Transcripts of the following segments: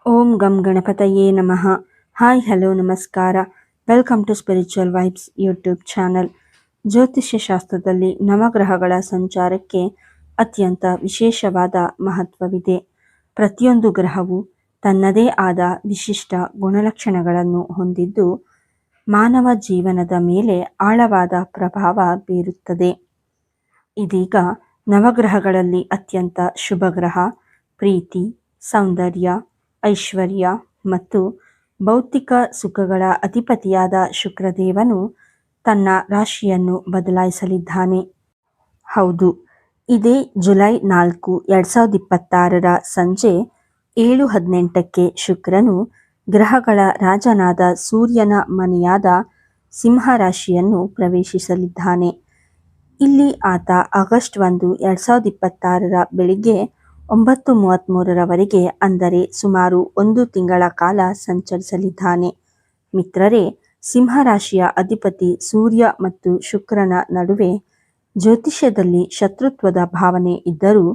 ಓಂ ಗಂ ಗಣಪತಯೇ ನಮಃ. ಹಾಯ್ ಹಲೋ ನಮಸ್ಕಾರ. Welcome to spiritual vibes YouTube channel. ಜ್ಯೋತಿಷ್ಯ ಶಾಸ್ತ್ರದಲ್ಲಿ ನವಗ್ರಹಗಳ ಸಂಚಾರಕ್ಕೆ ಅತ್ಯಂತ ವಿಶೇಷವಾದ ಮಹತ್ವವಿದೆ. ಪ್ರತಿಯೊಂದು ಗ್ರಹವು ತನ್ನದೇ ಆದ ವಿಶಿಷ್ಟ ಗುಣಲಕ್ಷಣಗಳನ್ನು ಹೊಂದಿದ್ದು ಮಾನವ ಜೀವನದ ಮೇಲೆ ಆಳವಾದ ಪ್ರಭಾವ ಬೀರುತ್ತದೆ. ಇದೀಗ ನವಗ್ರಹಗಳಲ್ಲಿ ಅತ್ಯಂತ ಶುಭಗ್ರಹ, ಪ್ರೀತಿ, ಸೌಂದರ್ಯ, ಐಶ್ವರ್ಯ ಮತ್ತು ಭೌತಿಕ ಸುಖಗಳ ಅಧಿಪತಿಯಾದ ಶುಕ್ರದೇವನು ತನ್ನ ರಾಶಿಯನ್ನು ಬದಲಾಯಿಸಲಿದ್ದಾನೆ. ಹೌದು, ಇದೇ ಜುಲೈ 4, 2026 ಸಂಜೆ 7:18ಕ್ಕೆ ಶುಕ್ರನು ಗ್ರಹಗಳ ರಾಜನಾದ ಸೂರ್ಯನ ಮನೆಯಾದ ಸಿಂಹ ರಾಶಿಯನ್ನು ಪ್ರವೇಶಿಸಲಿದ್ದಾನೆ. ಇಲ್ಲಿ ಆತ ಆಗಸ್ಟ್ 1, 2026 ಬೆಳಿಗ್ಗೆ 9:33 ಅಂದರೆ ಸುಮಾರು 1 ತಿಂಗಳ ಕಾಲ ಸಂಚರಿಸಲಿದ್ದಾನೆ. ಮಿತ್ರರೇ, ಸಿಂಹರಾಶಿಯ ಅಧಿಪತಿ ಸೂರ್ಯ ಮತ್ತು ಶುಕ್ರನ ನಡುವೆ ಜ್ಯೋತಿಷ್ಯದಲ್ಲಿ ಶತ್ರುತ್ವದ ಭಾವನೆ ಇದ್ದರೂ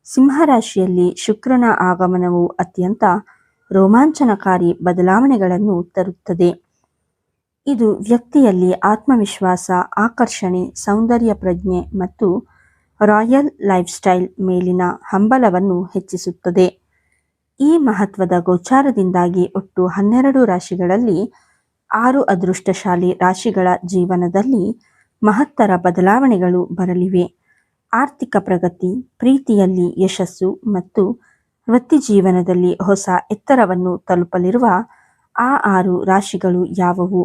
ಸಿಂಹರಾಶಿಯಲ್ಲಿ ಶುಕ್ರನ ಆಗಮನವು ಅತ್ಯಂತ ರೋಮಾಂಚನಕಾರಿ ಬದಲಾವಣೆಗಳನ್ನು ತರುತ್ತದೆ. ಇದು ವ್ಯಕ್ತಿಯಲ್ಲಿ ಆತ್ಮವಿಶ್ವಾಸ, ಆಕರ್ಷಣೆ, ಸೌಂದರ್ಯ ಪ್ರಜ್ಞೆ ಮತ್ತು ರಾಯಲ್ ಲೈಫ್ ಸ್ಟೈಲ್ ಮೇಲಿನ ಹಂಬಲವನ್ನು ಹೆಚ್ಚಿಸುತ್ತದೆ. ಈ ಮಹತ್ವದ ಗೋಚಾರದಿಂದಾಗಿ ಒಟ್ಟು 12 ರಾಶಿಗಳಲ್ಲಿ 6 ಅದೃಷ್ಟಶಾಲಿ ರಾಶಿಗಳ ಜೀವನದಲ್ಲಿ ಮಹತ್ತರ ಬದಲಾವಣೆಗಳು ಬರಲಿವೆ. ಆರ್ಥಿಕ ಪ್ರಗತಿ, ಪ್ರೀತಿಯಲ್ಲಿ ಯಶಸ್ಸು ಮತ್ತು ವೃತ್ತಿಜೀವನದಲ್ಲಿ ಹೊಸ ಎತ್ತರವನ್ನು ತಲುಪಲಿರುವ ಆ 6 ರಾಶಿಗಳು ಯಾವುವು?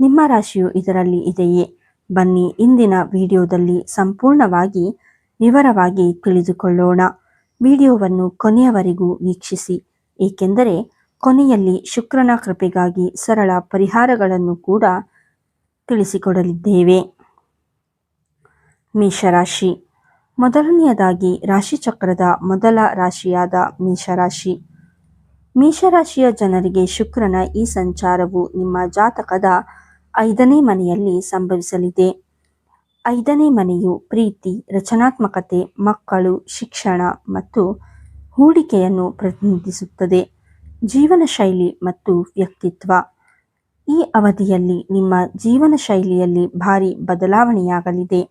ನಿಮ್ಮ ರಾಶಿಯು ಇದರಲ್ಲಿ ಇದೆಯೇ? ಬನ್ನಿ ಇಂದಿನ ವಿಡಿಯೋದಲ್ಲಿ ಸಂಪೂರ್ಣವಾಗಿ ವಿವರವಾಗಿ ತಿಳಿದುಕೊಳ್ಳೋಣ. ವಿಡಿಯೋವನ್ನು ಕೊನೆಯವರೆಗೂ ವೀಕ್ಷಿಸಿ, ಏಕೆಂದರೆ ಕೊನೆಯಲ್ಲಿ ಶುಕ್ರನ ಕೃಪೆಗಾಗಿ ಸರಳ ಪರಿಹಾರಗಳನ್ನು ಕೂಡ ತಿಳಿಸಿಕೊಡಲಿದ್ದೇವೆ. ಮೇಷರಾಶಿ. ಮೊದಲನೆಯದಾಗಿ ರಾಶಿಚಕ್ರದ ಮೊದಲ ರಾಶಿಯಾದ ಮೇಷರಾಶಿ. ಮೇಷರಾಶಿಯ ಜನರಿಗೆ ಶುಕ್ರನ ಈ ಸಂಚಾರವು ನಿಮ್ಮ ಜಾತಕದ 5ನೇ ಮನೆಯಲ್ಲಿ ಸಂಭವಿಸಲಿದೆ. 5ನೇ ಮನೆಯು ಪ್ರೀತಿ, ರಚನಾತ್ಮಕತೆ, ಮಕ್ಕಳು, ಶಿಕ್ಷಣ ಮತ್ತು ಹೂಡಿಕೆಯನ್ನು ಪ್ರತಿನಿಧಿಸುತ್ತದೆ. ಜೀವನ ಶೈಲಿ ಮತ್ತು ವ್ಯಕ್ತಿತ್ವ. ಈ ಅವಧಿಯಲ್ಲಿ ನಿಮ್ಮ ಜೀವನ ಶೈಲಿಯಲ್ಲಿ ಭಾರಿ ಬದಲಾವಣೆಯಾಗಲಿದೆ.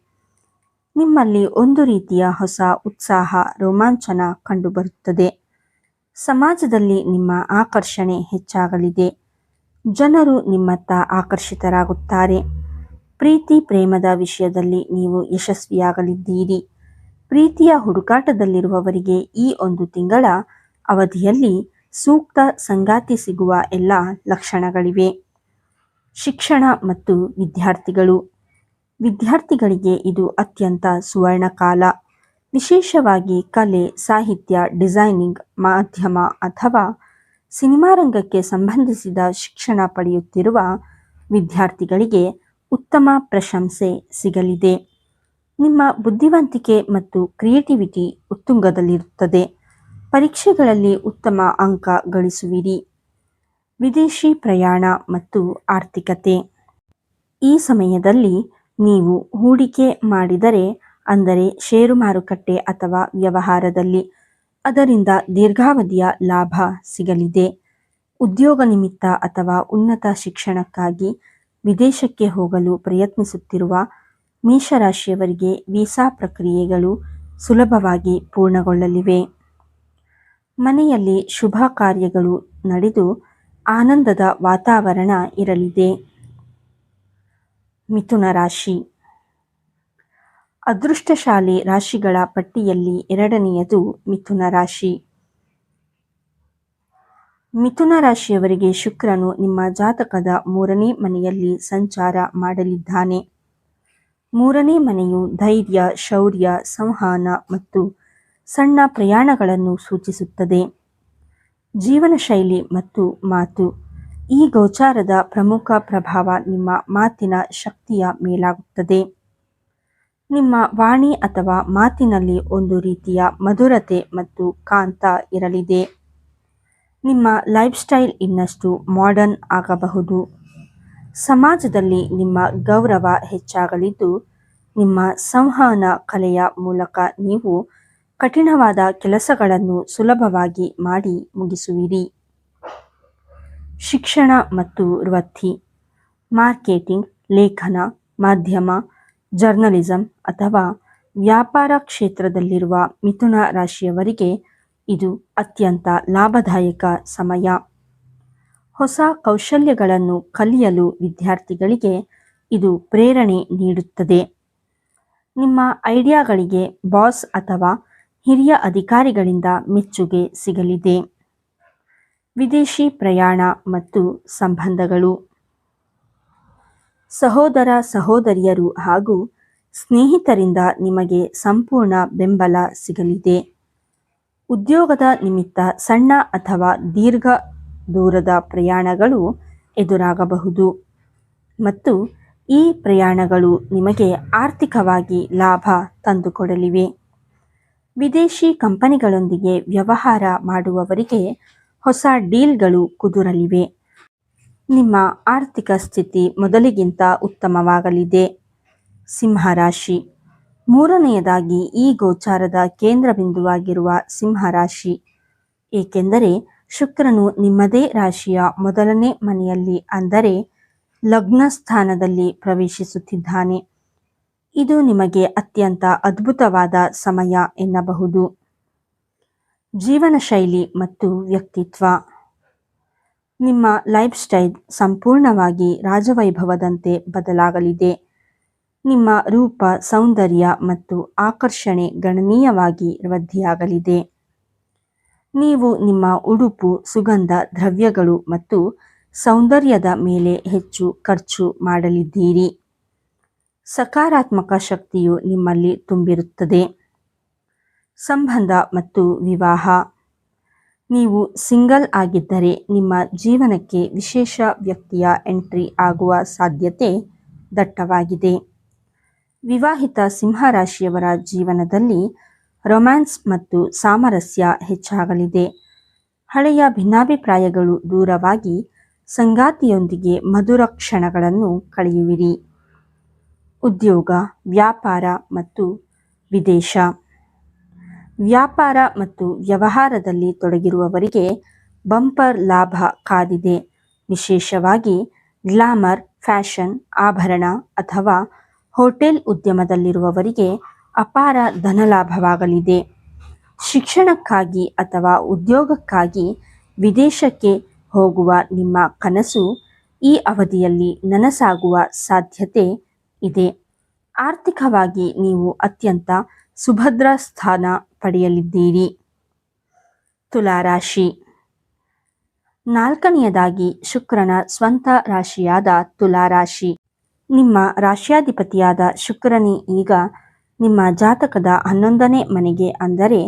ನಿಮ್ಮಲ್ಲಿ ಒಂದು ರೀತಿಯ ಹೊಸ ಉತ್ಸಾಹ, ರೋಮಾಂಚನ ಕಂಡುಬರುತ್ತದೆ. ಸಮಾಜದಲ್ಲಿ ನಿಮ್ಮ ಆಕರ್ಷಣೆ ಹೆಚ್ಚಾಗಲಿದೆ. ಜನರು ನಿಮ್ಮತ್ತ ಆಕರ್ಷಿತರಾಗುತ್ತಾರೆ. ಪ್ರೀತಿ ಪ್ರೇಮದ ವಿಷಯದಲ್ಲಿ ನೀವು ಯಶಸ್ವಿಯಾಗಲಿದ್ದೀರಿ. ಪ್ರೀತಿಯ ಹುಡುಕಾಟದಲ್ಲಿರುವವರಿಗೆ ಈ 1 ತಿಂಗಳ ಅವಧಿಯಲ್ಲಿ ಸೂಕ್ತ ಸಂಗಾತಿ ಸಿಗುವ ಎಲ್ಲ ಲಕ್ಷಣಗಳಿವೆ. ಶಿಕ್ಷಣ ಮತ್ತು ವಿದ್ಯಾರ್ಥಿಗಳು. ವಿದ್ಯಾರ್ಥಿಗಳಿಗೆ ಇದು ಅತ್ಯಂತ ಸುವರ್ಣ ಕಾಲ. ವಿಶೇಷವಾಗಿ ಕಲೆ, ಸಾಹಿತ್ಯ, ಡಿಸೈನಿಂಗ್, ಮಾಧ್ಯಮ ಅಥವಾ ಸಿನಿಮಾ ರಂಗಕ್ಕೆ ಸಂಬಂಧಿಸಿದ ಶಿಕ್ಷಣ ಪಡೆಯುತ್ತಿರುವ ವಿದ್ಯಾರ್ಥಿಗಳಿಗೆ ಉತ್ತಮ ಪ್ರಶಂಸೆ ಸಿಗಲಿದೆ. ನಿಮ್ಮ ಬುದ್ಧಿವಂತಿಕೆ ಮತ್ತು ಕ್ರಿಯೇಟಿವಿಟಿ ಉತ್ತುಂಗದಲ್ಲಿರುತ್ತದೆ. ಪರೀಕ್ಷೆಗಳಲ್ಲಿ ಉತ್ತಮ ಅಂಕ ಗಳಿಸುವಿರಿ. ವಿದೇಶಿ ಪ್ರಯಾಣ ಮತ್ತು ಆರ್ಥಿಕತೆ. ಈ ಸಮಯದಲ್ಲಿ ನೀವು ಹೂಡಿಕೆ ಮಾಡಿದರೆ, ಅಂದರೆ ಷೇರು ಮಾರುಕಟ್ಟೆ ಅಥವಾ ವ್ಯವಹಾರದಲ್ಲಿ, ಅದರಿಂದ ದೀರ್ಘಾವಧಿಯ ಲಾಭ ಸಿಗಲಿದೆ. ಉದ್ಯೋಗ ನಿಮಿತ್ತ ಅಥವಾ ಉನ್ನತ ಶಿಕ್ಷಣಕ್ಕಾಗಿ ವಿದೇಶಕ್ಕೆ ಹೋಗಲು ಪ್ರಯತ್ನಿಸುತ್ತಿರುವ ಮೇಷರಾಶಿಯವರಿಗೆ ವೀಸಾ ಪ್ರಕ್ರಿಯೆಗಳು ಸುಲಭವಾಗಿ ಪೂರ್ಣಗೊಳ್ಳಲಿವೆ. ಮನೆಯಲ್ಲಿ ಶುಭ ಕಾರ್ಯಗಳು ನಡೆದು ಆನಂದದ ವಾತಾವರಣ ಇರಲಿದೆ. ಮಿಥುನ ರಾಶಿ. ಅದೃಷ್ಟಶಾಲಿ ರಾಶಿಗಳ ಪಟ್ಟಿಯಲ್ಲಿ 2ನೇಯದು ಮಿಥುನ ರಾಶಿ. ಮಿಥುನ ರಾಶಿಯವರಿಗೆ ಶುಕ್ರನು ನಿಮ್ಮ ಜಾತಕದ 3ನೇ ಮನೆಯಲ್ಲಿ ಸಂಚಾರ ಮಾಡಲಿದ್ದಾನೆ. 3ನೇ ಮನೆಯು ಧೈರ್ಯ, ಶೌರ್ಯ, ಸಂವಹನ ಮತ್ತು ಸಣ್ಣ ಪ್ರಯಾಣಗಳನ್ನು ಸೂಚಿಸುತ್ತದೆ. ಜೀವನ ಶೈಲಿ ಮತ್ತು ಮಾತು. ಈ ಗೋಚಾರದ ಪ್ರಮುಖ ಪ್ರಭಾವ ನಿಮ್ಮ ಮಾತಿನ ಶಕ್ತಿಯ ಮೇಲಾಗುತ್ತದೆ. ನಿಮ್ಮ ವಾಣಿ ಅಥವಾ ಮಾತಿನಲ್ಲಿ ಒಂದು ರೀತಿಯ ಮಧುರತೆ ಮತ್ತು ಕಾಂತ ಇರಲಿದೆ. ನಿಮ್ಮ ಲೈಫ್ ಸ್ಟೈಲ್ ಇನ್ನಷ್ಟು ಮಾಡರ್ನ್ ಆಗಬಹುದು. ಸಮಾಜದಲ್ಲಿ ನಿಮ್ಮ ಗೌರವ ಹೆಚ್ಚಾಗಲಿದ್ದು, ನಿಮ್ಮ ಸಂವಹನ ಕಲೆಯ ಮೂಲಕ ನೀವು ಕಠಿಣವಾದ ಕೆಲಸಗಳನ್ನು ಸುಲಭವಾಗಿ ಮಾಡಿ ಮುಗಿಸುವಿರಿ. ಶಿಕ್ಷಣ ಮತ್ತು ವೃತ್ತಿ, ಮಾರ್ಕೆಟಿಂಗ್, ಲೇಖನ, ಮಾಧ್ಯಮ, ಜರ್ನಲಿಸಂ ಅಥವಾ ವ್ಯಾಪಾರ ಕ್ಷೇತ್ರದಲ್ಲಿರುವ ಮಿಥುನ ರಾಶಿಯವರಿಗೆ ಇದು ಅತ್ಯಂತ ಲಾಭದಾಯಕ ಸಮಯ. ಹೊಸ ಕೌಶಲ್ಯಗಳನ್ನು ಕಲಿಯಲು ವಿದ್ಯಾರ್ಥಿಗಳಿಗೆ ಇದು ಪ್ರೇರಣೆ ನೀಡುತ್ತದೆ. ನಿಮ್ಮ ಐಡಿಯಾಗಳಿಗೆ ಬಾಸ್ ಅಥವಾ ಹಿರಿಯ ಅಧಿಕಾರಿಗಳಿಂದ ಮೆಚ್ಚುಗೆ ಸಿಗಲಿದೆ. ವಿದೇಶಿ ಪ್ರಯಾಣ ಮತ್ತು ಸಂಬಂಧಗಳು, ಸಹೋದರ ಸಹೋದರಿಯರು ಹಾಗೂ ಸ್ನೇಹಿತರಿಂದ ನಿಮಗೆ ಸಂಪೂರ್ಣ ಬೆಂಬಲ ಸಿಗಲಿದೆ. ಉದ್ಯೋಗದ ನಿಮಿತ್ತ ಸಣ್ಣ ಅಥವಾ ದೀರ್ಘ ದೂರದ ಪ್ರಯಾಣಗಳು ಎದುರಾಗಬಹುದು ಮತ್ತು ಈ ಪ್ರಯಾಣಗಳು ನಿಮಗೆ ಆರ್ಥಿಕವಾಗಿ ಲಾಭ ತಂದುಕೊಡಲಿವೆ. ವಿದೇಶಿ ಕಂಪನಿಗಳೊಂದಿಗೆ ವ್ಯವಹಾರ ಮಾಡುವವರಿಗೆ ಹೊಸ ಡೀಲ್ಗಳು ಕುದುರಲಿವೆ. ನಿಮ್ಮ ಆರ್ಥಿಕ ಸ್ಥಿತಿ ಮೊದಲಿಗಿಂತ ಉತ್ತಮವಾಗಲಿದೆ. ಸಿಂಹರಾಶಿ, ಮೂರನೆಯದಾಗಿ ಈ ಗೋಚಾರದ ಕೇಂದ್ರಬಿಂದುವಾಗಿರುವ ಸಿಂಹರಾಶಿ, ಏಕೆಂದರೆ ಶುಕ್ರನು ನಿಮ್ಮದೇ ರಾಶಿಯ ಮೊದಲನೇ ಮನೆಯಲ್ಲಿ ಅಂದರೆ ಲಗ್ನ ಸ್ಥಾನದಲ್ಲಿ ಪ್ರವೇಶಿಸುತ್ತಿದ್ದಾನೆ. ಇದು ನಿಮಗೆ ಅತ್ಯಂತ ಅದ್ಭುತವಾದ ಸಮಯ ಎನ್ನಬಹುದು. ಜೀವನ ಶೈಲಿ ಮತ್ತು ವ್ಯಕ್ತಿತ್ವ, ನಿಮ್ಮ ಲೈಫ್ ಸ್ಟೈಲ್ ಸಂಪೂರ್ಣವಾಗಿ ರಾಜವೈಭವದಂತೆ ಬದಲಾಗಲಿದೆ. ನಿಮ್ಮ ರೂಪ, ಸೌಂದರ್ಯ ಮತ್ತು ಆಕರ್ಷಣೆ ಗಣನೀಯವಾಗಿ ವೃದ್ಧಿಯಾಗಲಿದೆ. ನೀವು ನಿಮ್ಮ ಉಡುಪು, ಸುಗಂಧ ದ್ರವ್ಯಗಳು ಮತ್ತು ಸೌಂದರ್ಯದ ಮೇಲೆ ಹೆಚ್ಚು ಖರ್ಚು ಮಾಡಲಿದ್ದೀರಿ. ಸಕಾರಾತ್ಮಕ ಶಕ್ತಿಯು ನಿಮ್ಮಲ್ಲಿ ತುಂಬಿರುತ್ತದೆ. ಸಂಬಂಧ ಮತ್ತು ವಿವಾಹ, ನೀವು ಸಿಂಗಲ್ ಆಗಿದ್ದರೆ ನಿಮ್ಮ ಜೀವನಕ್ಕೆ ವಿಶೇಷ ವ್ಯಕ್ತಿಯ ಎಂಟ್ರಿ ಆಗುವ ಸಾಧ್ಯತೆ ದಟ್ಟವಾಗಿದೆ. ವಿವಾಹಿತ ಸಿಂಹರಾಶಿಯವರ ಜೀವನದಲ್ಲಿ ರೊಮ್ಯಾನ್ಸ್ ಮತ್ತು ಸಾಮರಸ್ಯ ಹೆಚ್ಚಾಗಲಿದೆ. ಹಳೆಯ ಭಿನ್ನಾಭಿಪ್ರಾಯಗಳು ದೂರವಾಗಿ ಸಂಗಾತಿಯೊಂದಿಗೆ ಮಧುರ ಕ್ಷಣಗಳನ್ನು ಕಳೆಯುವಿರಿ. ಉದ್ಯೋಗ, ವ್ಯಾಪಾರ ಮತ್ತು ವಿದೇಶ, ವ್ಯಾಪಾರ ಮತ್ತು ವ್ಯವಹಾರದಲ್ಲಿ ತೊಡಗಿರುವವರಿಗೆ ಬಂಪರ್ ಲಾಭ ಕಾದಿದೆ. ವಿಶೇಷವಾಗಿ ಗ್ಲಾಮರ್, ಫ್ಯಾಷನ್, ಆಭರಣ ಅಥವಾ ಹೋಟೆಲ್ ಉದ್ಯಮದಲ್ಲಿರುವವರಿಗೆ ಅಪಾರ ಧನಲಾಭವಾಗಲಿದೆ. ಶಿಕ್ಷಣಕ್ಕಾಗಿ ಅಥವಾ ಉದ್ಯೋಗಕ್ಕಾಗಿ ವಿದೇಶಕ್ಕೆ ಹೋಗುವ ನಿಮ್ಮ ಕನಸು ಈ ಅವಧಿಯಲ್ಲಿ ನನಸಾಗುವ ಸಾಧ್ಯತೆ ಇದೆ. ಆರ್ಥಿಕವಾಗಿ ನೀವು ಅತ್ಯಂತ ಸುಭದ್ರ ಸ್ಥಾನ ಪಡೆಯಲಿದ್ದೀರಿ. ತುಲಾರಾಶಿ, ನಾಲ್ಕನೆಯದಾಗಿ ಶುಕ್ರನ ಸ್ವಂತ ರಾಶಿಯಾದ ತುಲಾರಾಶಿ. ನಿಮ್ಮ ರಾಶ್ಯಾಧಿಪತಿಯಾದ ಶುಕ್ರನೇ ಈಗ ನಿಮ್ಮ ಜಾತಕದ 11ನೇ ಮನೆಗೆ ಅಂದರೆ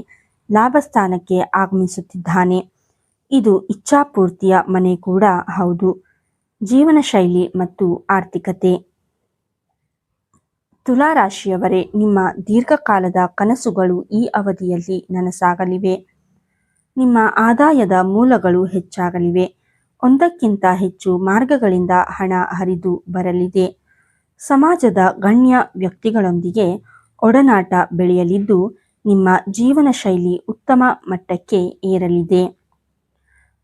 ಲಾಭಸ್ಥಾನಕ್ಕೆ ಆಗಮಿಸುತ್ತಿದ್ದಾನೆ. ಇದು ಇಚ್ಛಾಪೂರ್ತಿಯ ಮನೆ ಕೂಡ ಹೌದು. ಜೀವನ ಶೈಲಿ ಮತ್ತು ಆರ್ಥಿಕತೆ, ತುಲಾರಾಶಿಯವರೇ, ನಿಮ್ಮ ದೀರ್ಘಕಾಲದ ಕನಸುಗಳು ಈ ಅವಧಿಯಲ್ಲಿ ನನಸಾಗಲಿವೆ. ನಿಮ್ಮ ಆದಾಯದ ಮೂಲಗಳು ಹೆಚ್ಚಾಗಲಿವೆ. ಒಂದಕ್ಕಿಂತ ಹೆಚ್ಚು ಮಾರ್ಗಗಳಿಂದ ಹಣ ಹರಿದು ಬರಲಿದೆ. ಸಮಾಜದ ಗಣ್ಯ ವ್ಯಕ್ತಿಗಳೊಂದಿಗೆ ಒಡನಾಟ ಬೆಳೆಯಲಿದ್ದು ನಿಮ್ಮ ಜೀವನ ಶೈಲಿ ಉತ್ತಮ ಮಟ್ಟಕ್ಕೆ ಏರಲಿದೆ.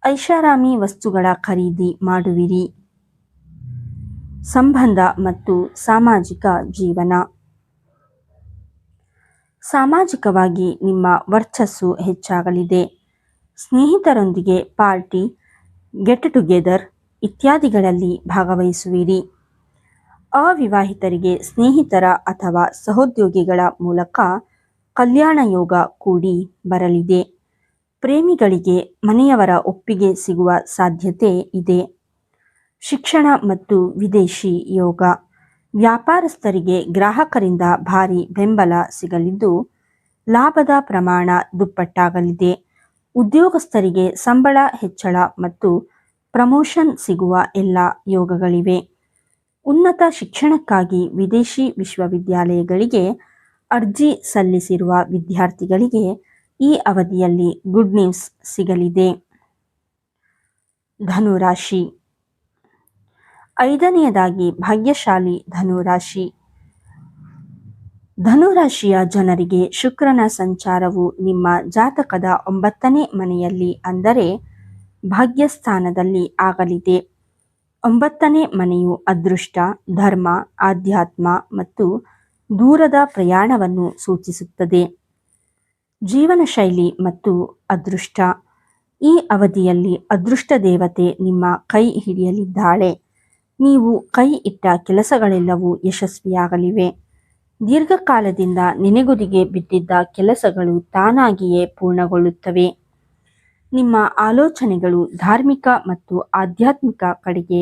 ಐಷಾರಾಮಿ ವಸ್ತುಗಳ ಖರೀದಿ ಮಾಡುವಿರಿ. ಸಂಬಂಧ ಮತ್ತು ಸಾಮಾಜಿಕ ಜೀವನ, ಸಾಮಾಜಿಕವಾಗಿ ನಿಮ್ಮ ವರ್ಚಸ್ಸು ಹೆಚ್ಚಾಗಲಿದೆ. ಸ್ನೇಹಿತರೊಂದಿಗೆ ಪಾರ್ಟಿ, ಗೆಟ್ ಟುಗೆದರ್ ಇತ್ಯಾದಿಗಳಲ್ಲಿ ಭಾಗವಹಿಸುವಿರಿ. ಅವಿವಾಹಿತರಿಗೆ ಸ್ನೇಹಿತರ ಅಥವಾ ಸಹೋದ್ಯೋಗಿಗಳ ಮೂಲಕ ಕಲ್ಯಾಣ ಯೋಗ ಕೂಡಿ ಬರಲಿದೆ. ಪ್ರೇಮಿಗಳಿಗೆ ಮನೆಯವರ ಒಪ್ಪಿಗೆ ಸಿಗುವ ಸಾಧ್ಯತೆ ಇದೆ. ಶಿಕ್ಷಣ ಮತ್ತು ವಿದೇಶಿ ಯೋಗ, ವ್ಯಾಪಾರಸ್ಥರಿಗೆ ಗ್ರಾಹಕರಿಂದ ಭಾರಿ ಬೆಂಬಲ ಸಿಗಲಿದ್ದು ಲಾಭದ ಪ್ರಮಾಣ ದುಪ್ಪಟ್ಟಾಗಲಿದೆ. ಉದ್ಯೋಗಸ್ಥರಿಗೆ ಸಂಬಳ ಹೆಚ್ಚಳ ಮತ್ತು ಪ್ರಮೋಷನ್ ಸಿಗುವ ಎಲ್ಲ ಯೋಗಗಳಿವೆ. ಉನ್ನತ ಶಿಕ್ಷಣಕ್ಕಾಗಿ ವಿದೇಶಿ ವಿಶ್ವವಿದ್ಯಾಲಯಗಳಿಗೆ ಅರ್ಜಿ ಸಲ್ಲಿಸಿರುವ ವಿದ್ಯಾರ್ಥಿಗಳಿಗೆ ಈ ಅವಧಿಯಲ್ಲಿ ಗುಡ್ ನ್ಯೂಸ್ ಸಿಗಲಿದೆ. ಧನುರಾಶಿ, ಐದನೆಯದಾಗಿ ಭಾಗ್ಯಶಾಲಿ ಧನುರಾಶಿ. ಧನುರಾಶಿಯ ಜನರಿಗೆ ಶುಕ್ರನ ಸಂಚಾರವು ನಿಮ್ಮ ಜಾತಕದ 9ನೇ ಮನೆಯಲ್ಲಿ ಅಂದರೆ ಭಾಗ್ಯಸ್ಥಾನದಲ್ಲಿ ಆಗಲಿದೆ. 9ನೇ ಮನೆಯು ಅದೃಷ್ಟ, ಧರ್ಮ, ಆಧ್ಯಾತ್ಮ ಮತ್ತು ದೂರದ ಪ್ರಯಾಣವನ್ನು ಸೂಚಿಸುತ್ತದೆ. ಜೀವನ ಶೈಲಿ ಮತ್ತು ಅದೃಷ್ಟ. ಈ ಅವಧಿಯಲ್ಲಿ ಅದೃಷ್ಟ ದೇವತೆ ನಿಮ್ಮ ಕೈ ಹಿಡಿಯಲಿದ್ದಾಳೆ. ನೀವು ಕೈ ಇಟ್ಟ ಕೆಲಸಗಳೆಲ್ಲವೂ ಯಶಸ್ವಿಯಾಗಲಿವೆ. ದೀರ್ಘಕಾಲದಿಂದ ನೆನೆಗುದಿಗೆ ಬಿದ್ದಿದ್ದ ಕೆಲಸಗಳು ತಾನಾಗಿಯೇ ಪೂರ್ಣಗೊಳ್ಳುತ್ತವೆ. ನಿಮ್ಮ ಆಲೋಚನೆಗಳು ಧಾರ್ಮಿಕ ಮತ್ತು ಆಧ್ಯಾತ್ಮಿಕ ಕಡೆಗೆ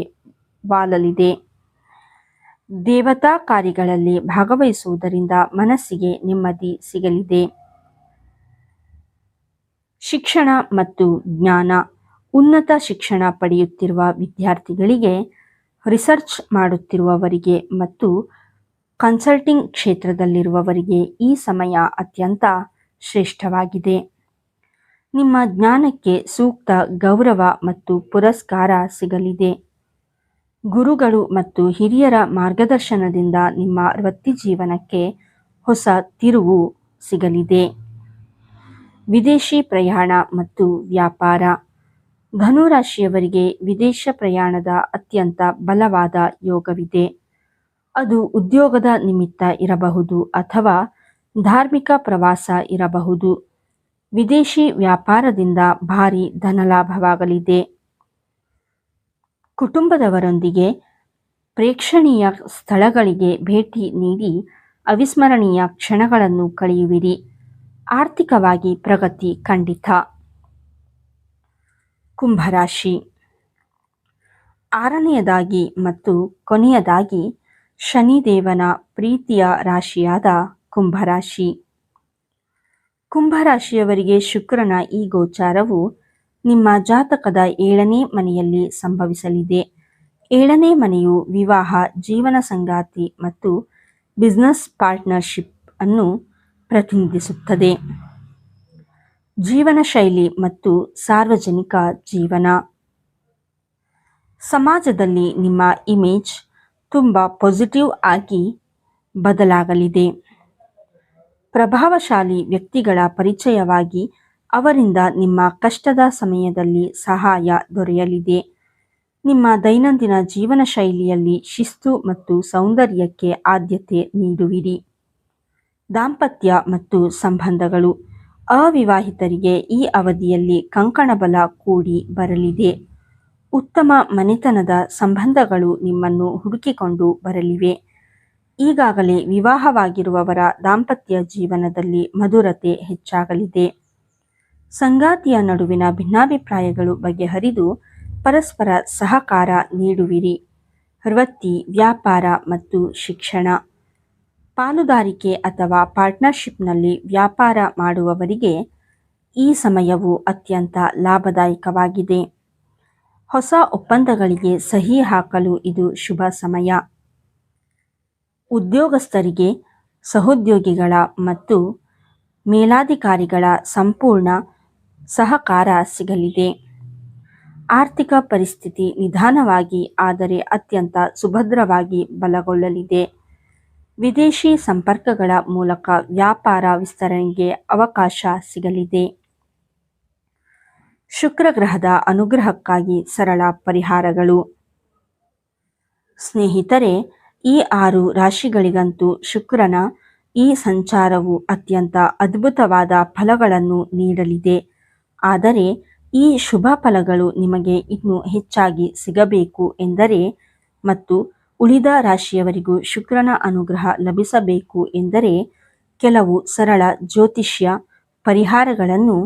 ವಾಲಲಿದೆ. ದೇವತಾ ಕಾರ್ಯಗಳಲ್ಲಿ ಭಾಗವಹಿಸುವುದರಿಂದ ಮನಸ್ಸಿಗೆ ನೆಮ್ಮದಿ ಸಿಗಲಿದೆ. ಶಿಕ್ಷಣ ಮತ್ತು ಜ್ಞಾನ. ಉನ್ನತ ಶಿಕ್ಷಣ ಪಡೆಯುತ್ತಿರುವ ವಿದ್ಯಾರ್ಥಿಗಳಿಗೆ, ರಿಸರ್ಚ್ ಮಾಡುತ್ತಿರುವವರಿಗೆ ಮತ್ತು ಕನ್ಸಲ್ಟಿಂಗ್ ಕ್ಷೇತ್ರದಲ್ಲಿರುವವರಿಗೆ ಈ ಸಮಯ ಅತ್ಯಂತ ಶ್ರೇಷ್ಠವಾಗಿದೆ. ನಿಮ್ಮ ಜ್ಞಾನಕ್ಕೆ ಸೂಕ್ತ ಗೌರವ ಮತ್ತು ಪುರಸ್ಕಾರ ಸಿಗಲಿದೆ. ಗುರುಗಳು ಮತ್ತು ಹಿರಿಯರ ಮಾರ್ಗದರ್ಶನದಿಂದ ನಿಮ್ಮ ವೃತ್ತಿಜೀವನಕ್ಕೆ ಹೊಸ ತಿರುವು ಸಿಗಲಿದೆ. ವಿದೇಶಿ ಪ್ರಯಾಣ ಮತ್ತು ವ್ಯಾಪಾರ. ಧನುರಾಶಿಯವರಿಗೆ ವಿದೇಶ ಪ್ರಯಾಣದ ಅತ್ಯಂತ ಬಲವಾದ ಯೋಗವಿದೆ. ಅದು ಉದ್ಯೋಗದ ನಿಮಿತ್ತ ಇರಬಹುದು ಅಥವಾ ಧಾರ್ಮಿಕ ಪ್ರವಾಸ ಇರಬಹುದು. ವಿದೇಶಿ ವ್ಯಾಪಾರದಿಂದ ಭಾರಿ ಧನಲಾಭವಾಗಲಿದೆ. ಕುಟುಂಬದವರೊಂದಿಗೆ ಪ್ರೇಕ್ಷಣೀಯ ಸ್ಥಳಗಳಿಗೆ ಭೇಟಿ ನೀಡಿ ಅವಿಸ್ಮರಣೀಯ ಕ್ಷಣಗಳನ್ನು ಕಳೆಯುವಿರಿ. ಆರ್ಥಿಕವಾಗಿ ಪ್ರಗತಿ ಖಂಡಿತ. ಕುಂಭರಾಶಿ. 6ನೇಯದಾಗಿ ಮತ್ತು ಕೊನೆಯದಾಗಿ ಶನಿದೇವನ ಪ್ರೀತಿಯ ರಾಶಿಯಾದ ಕುಂಭರಾಶಿ. ಕುಂಭರಾಶಿಯವರಿಗೆ ಶುಕ್ರನ ಈ ಗೋಚಾರವು ನಿಮ್ಮ ಜಾತಕದ 7ನೇ ಮನೆಯಲ್ಲಿ ಸಂಭವಿಸಲಿದೆ. 7ನೇ ಮನೆಯು ವಿವಾಹ, ಜೀವನ ಸಂಗಾತಿ ಮತ್ತು ಬಿಸಿನೆಸ್ ಪಾರ್ಟ್ನರ್ಶಿಪ್ ಅನ್ನು ಪ್ರತಿನಿಧಿಸುತ್ತದೆ. ಜೀವನ ಶೈಲಿ ಮತ್ತು ಸಾರ್ವಜನಿಕ ಜೀವನ. ಸಮಾಜದಲ್ಲಿ ನಿಮ್ಮ ಇಮೇಜ್ ತುಂಬ ಪಾಸಿಟಿವ್ ಆಗಿ ಬದಲಾಗಲಿದೆ. ಪ್ರಭಾವಶಾಲಿ ವ್ಯಕ್ತಿಗಳ ಪರಿಚಯವಾಗಿ ಅವರಿಂದ ನಿಮ್ಮ ಕಷ್ಟದ ಸಮಯದಲ್ಲಿ ಸಹಾಯ ದೊರೆಯಲಿದೆ. ನಿಮ್ಮ ದೈನಂದಿನ ಜೀವನ ಶೈಲಿಯಲ್ಲಿ ಶಿಸ್ತು ಮತ್ತು ಸೌಂದರ್ಯಕ್ಕೆ ಆದ್ಯತೆ ನೀಡುವಿರಿ. ದಾಂಪತ್ಯ ಮತ್ತು ಸಂಬಂಧಗಳು. ಅವಿವಾಹಿತರಿಗೆ ಈ ಅವಧಿಯಲ್ಲಿ ಕಂಕಣಬಲ ಕೂಡಿ ಬರಲಿದೆ. ಉತ್ತಮ ಮನೆತನದ ಸಂಬಂಧಗಳು ನಿಮ್ಮನ್ನು ಹುಡುಕಿಕೊಂಡು ಬರಲಿವೆ. ಈಗಾಗಲೇ ವಿವಾಹವಾಗಿರುವವರ ದಾಂಪತ್ಯ ಜೀವನದಲ್ಲಿ ಮಧುರತೆ ಹೆಚ್ಚಾಗಲಿದೆ. ಸಂಗಾತಿಯ ನಡುವಿನ ಭಿನ್ನಾಭಿಪ್ರಾಯಗಳು ಬಗೆಹರಿದು ಪರಸ್ಪರ ಸಹಕಾರ ನೀಡುವಿರಿ. ವೃತ್ತಿ, ವ್ಯಾಪಾರ ಮತ್ತು ಶಿಕ್ಷಣ. ಪಾಲುದಾರಿಕೆ ಅಥವಾ ಪಾರ್ಟ್ನರ್ಶಿಪ್ನಲ್ಲಿ ವ್ಯಾಪಾರ ಮಾಡುವವರಿಗೆ ಈ ಸಮಯವು ಅತ್ಯಂತ ಲಾಭದಾಯಕವಾಗಿದೆ. ಹೊಸ ಒಪ್ಪಂದಗಳಿಗೆ ಸಹಿ ಹಾಕಲು ಇದು ಶುಭ ಸಮಯ. ಉದ್ಯೋಗಸ್ಥರಿಗೆ ಸಹೋದ್ಯೋಗಿಗಳ ಮತ್ತು ಮೇಲಾಧಿಕಾರಿಗಳ ಸಂಪೂರ್ಣ ಸಹಕಾರ ಸಿಗಲಿದೆ. ಆರ್ಥಿಕ ಪರಿಸ್ಥಿತಿ ನಿಧಾನವಾಗಿ ಆದರೆ ಅತ್ಯಂತ ಸುಭದ್ರವಾಗಿ ಬಲಗೊಳ್ಳಲಿದೆ. ವಿದೇಶಿ ಸಂಪರ್ಕಗಳ ಮೂಲಕ ವ್ಯಾಪಾರ ವಿಸ್ತರಣೆಗೆ ಅವಕಾಶ ಸಿಗಲಿದೆ. ಶುಕ್ರ ಗ್ರಹದ ಅನುಗ್ರಹಕ್ಕಾಗಿ ಸರಳ ಪರಿಹಾರಗಳು. ಸ್ನೇಹಿತರೆ, ಈ 6 ರಾಶಿಗಳಿಗಂತೂ ಶುಕ್ರನ ಈ ಸಂಚಾರವು ಅತ್ಯಂತ ಅದ್ಭುತವಾದ ಫಲಗಳನ್ನು ನೀಡಲಿದೆ. ಆದರೆ ಈ ಶುಭ ಫಲಗಳು ನಿಮಗೆ ಇನ್ನೂ ಹೆಚ್ಚಾಗಿ ಸಿಗಬೇಕು ಎಂದರೆ ಮತ್ತು ಉಳಿದ ರಾಶಿಯವರಿಗೂ ಶುಕ್ರನ ಅನುಗ್ರಹ ಲಭಿಸಬೇಕು ಎಂದರೆ ಕೆಲವು ಸರಳ ಜ್ಯೋತಿಷ್ಯ ಪರಿಹಾರಗಳನ್ನು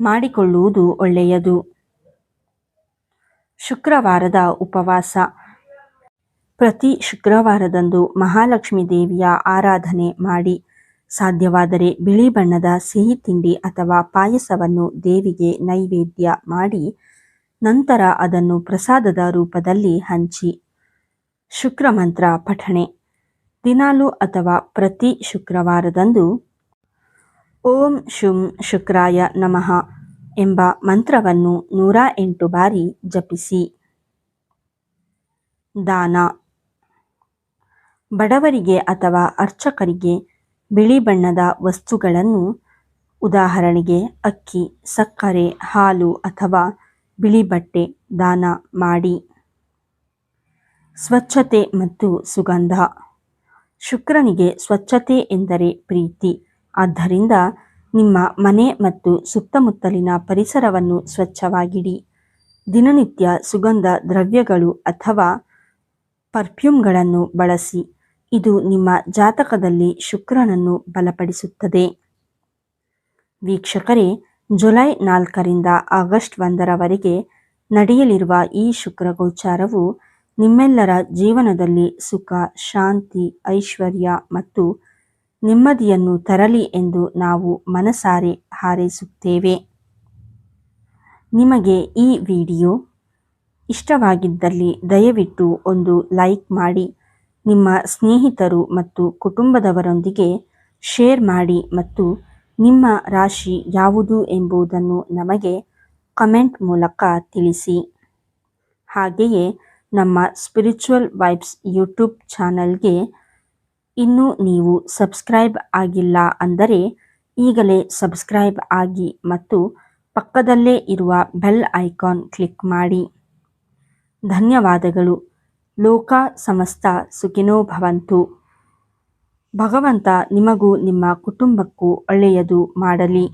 ಮಾಡಿಕೊಳ್ಳುವುದು ಒಳ್ಳೆಯದು. ಶುಕ್ರವಾರದ ಉಪವಾಸ. ಪ್ರತಿ ಶುಕ್ರವಾರದಂದು ಮಹಾಲಕ್ಷ್ಮೀ ದೇವಿಯ ಆರಾಧನೆ ಮಾಡಿ. ಸಾಧ್ಯವಾದರೆ ಬಿಳಿ ಬಣ್ಣದ ಸಿಹಿ ತಿಂಡಿ ಅಥವಾ ಪಾಯಸವನ್ನು ದೇವಿಗೆ ನೈವೇದ್ಯ ಮಾಡಿ ನಂತರ ಅದನ್ನು ಪ್ರಸಾದದ ರೂಪದಲ್ಲಿ ಹಂಚಿ. ಶುಕ್ರ ಮಂತ್ರ ಪಠಣೆ. ದಿನಾಲು ಅಥವಾ ಪ್ರತಿ ಶುಕ್ರವಾರದಂದು ಓಂ ಶುಂ ಶುಕ್ರಾಯ ನಮಃ ಎಂಬ ಮಂತ್ರವನ್ನು 108 ಬಾರಿ ಜಪಿಸಿ. ದಾನ. ಬಡವರಿಗೆ ಅಥವಾ ಅರ್ಚಕರಿಗೆ ಬಿಳಿ ಬಣ್ಣದ ವಸ್ತುಗಳನ್ನು ಉದಾಹರಣೆಗೆ ಅಕ್ಕಿ, ಸಕ್ಕರೆ, ಹಾಲು ಅಥವಾ ಬಿಳಿ ಬಟ್ಟೆ ದಾನ ಮಾಡಿ. ಸ್ವಚ್ಛತೆ ಮತ್ತು ಸುಗಂಧ. ಶುಕ್ರನಿಗೆ ಸ್ವಚ್ಛತೆ ಎಂದರೆ ಪ್ರೀತಿ. ಆದ್ದರಿಂದ ನಿಮ್ಮ ಮನೆ ಮತ್ತು ಸುತ್ತಮುತ್ತಲಿನ ಪರಿಸರವನ್ನು ಸ್ವಚ್ಛವಾಗಿಡಿ. ದಿನನಿತ್ಯ ಸುಗಂಧ ದ್ರವ್ಯಗಳು ಅಥವಾ ಪರ್ಫ್ಯೂಮ್ಗಳನ್ನು ಬಳಸಿ. ಇದು ನಿಮ್ಮ ಜಾತಕದಲ್ಲಿ ಶುಕ್ರನನ್ನು ಬಲಪಡಿಸುತ್ತದೆ. ವೀಕ್ಷಕರೇ, ಜುಲೈ 4ರಿಂದ ಆಗಸ್ಟ್ 1ರವರೆಗೆ ನಡೆಯಲಿರುವ ಈ ಶುಕ್ರ ಗೋಚಾರವು ನಿಮ್ಮೆಲ್ಲರ ಜೀವನದಲ್ಲಿ ಸುಖ, ಶಾಂತಿ, ಐಶ್ವರ್ಯ ಮತ್ತು ನೆಮ್ಮದಿಯನ್ನು ತರಲಿ ಎಂದು ನಾವು ಮನಸಾರೆ ಹಾರೈಸುತ್ತೇವೆ. ನಿಮಗೆ ಈ ವಿಡಿಯೋ ಇಷ್ಟವಾಗಿದ್ದಲ್ಲಿ ದಯವಿಟ್ಟು ಒಂದು ಲೈಕ್ ಮಾಡಿ, ನಿಮ್ಮ ಸ್ನೇಹಿತರು ಮತ್ತು ಕುಟುಂಬದವರೊಂದಿಗೆ ಶೇರ್ ಮಾಡಿ ಮತ್ತು ನಿಮ್ಮ ರಾಶಿ ಯಾವುದು ಎಂಬುದನ್ನು ನಮಗೆ ಕಮೆಂಟ್ ಮೂಲಕ ತಿಳಿಸಿ. ಹಾಗೆಯೇ ನಮ್ಮ ಸ್ಪಿರಿಚುವಲ್ ವೈಬ್ಸ್ ಯೂಟ್ಯೂಬ್ ಚಾನಲ್ಗೆ ಇನ್ನೂ ನೀವು ಸಬ್ಸ್ಕ್ರೈಬ್ ಆಗಿಲ್ಲ ಅಂದರೆ ಈಗಲೇ ಸಬ್ಸ್ಕ್ರೈಬ್ ಆಗಿ ಮತ್ತು ಪಕ್ಕದಲ್ಲೇ ಇರುವ ಬೆಲ್ ಐಕಾನ್ ಕ್ಲಿಕ್ ಮಾಡಿ. ಧನ್ಯವಾದಗಳು. ಲೋಕ ಸಮಸ್ತ ಸುಖಿನೋ ಭವಂತು. ಭಗವಂತ ನಿಮಗೂ ನಿಮ್ಮ ಕುಟುಂಬಕ್ಕೂ ಒಳ್ಳೆಯದು ಮಾಡಲಿ.